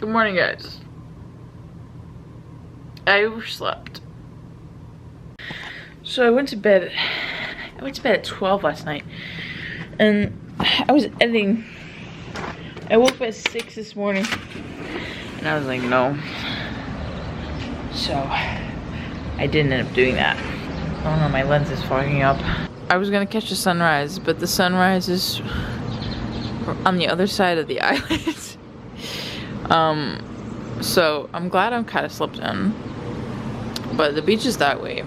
Good morning, guys. I overslept. So I went to bed at 12 last night. And I was editing. I woke up at 6 this morning. And I was like, no. So I didn't end up doing that. Oh no, my lens is fogging up. I was gonna catch the sunrise, but the sunrise is on the other side of the island. So I'm glad I'm kind of slept in. But the beach is that way.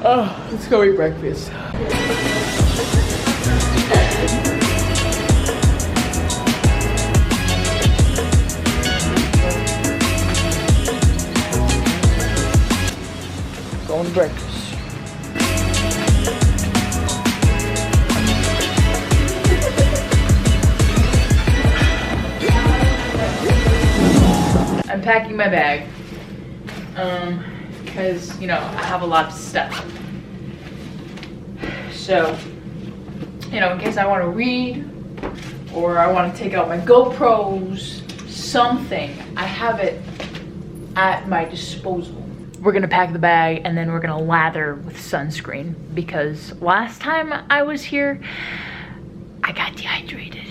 Oh, let's go eat breakfast. Going to breakfast. I'm packing my bag. Because, you know, I have a lot of stuff. So, you know, in case I want to read or I want to take out my GoPros, something, I have it at my disposal. We're gonna pack the bag and then we're gonna lather with sunscreen because last time I was here, I got dehydrated.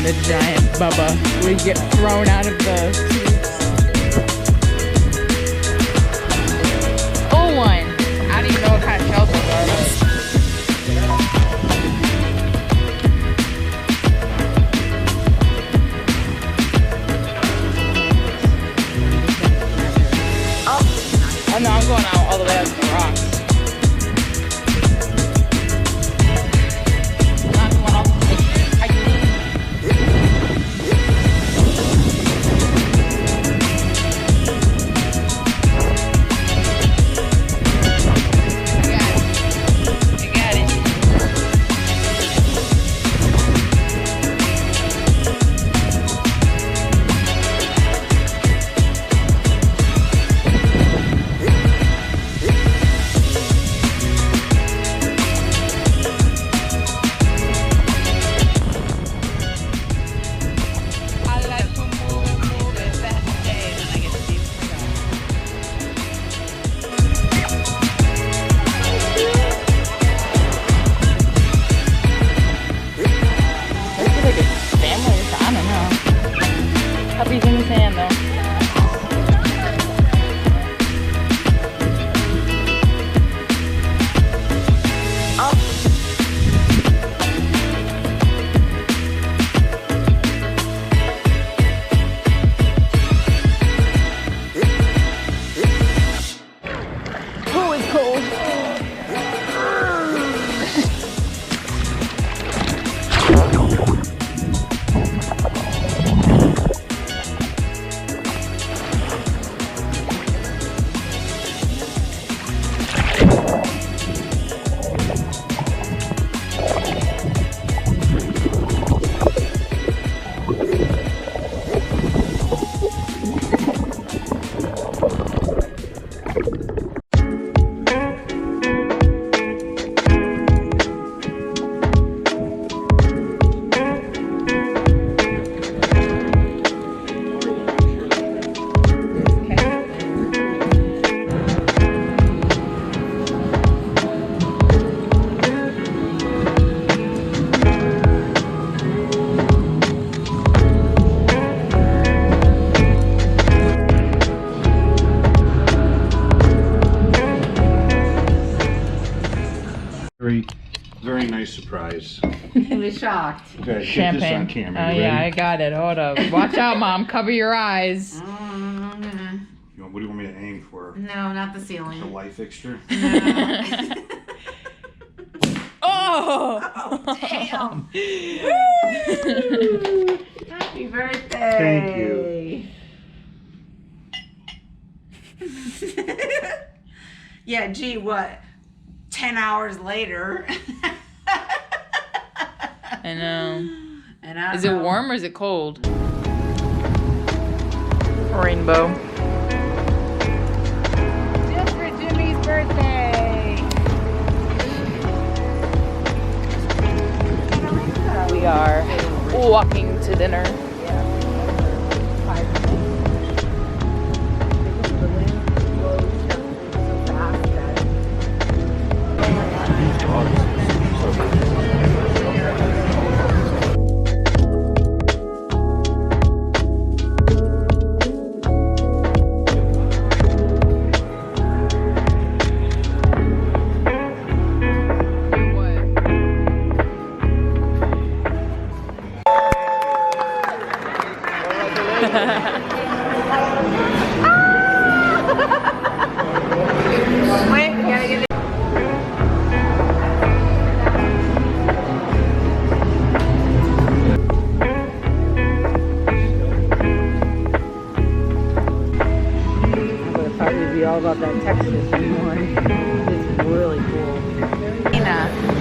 The giant bubba. We get thrown out of the tubes. Oh, one. I don't even know what kind of shells those are. Oh no, I'm going out all the way up to the rocks. Puppies in the sand though. Very nice surprise. He was shocked. Okay, Champagne. get this on camera. Oh You yeah, ready? I got it. Hold up. Watch out, Mom. Cover your eyes. What do you want me to aim for? No, not the The ceiling. light fixture? Oh! Oh, damn. Woo! Happy birthday. Thank you. Yeah, gee, what? 10 hours later. I know. And I Is it warm or is it cold? Rainbow. walking to dinner. All about that Texas one. It's really cool. Nina.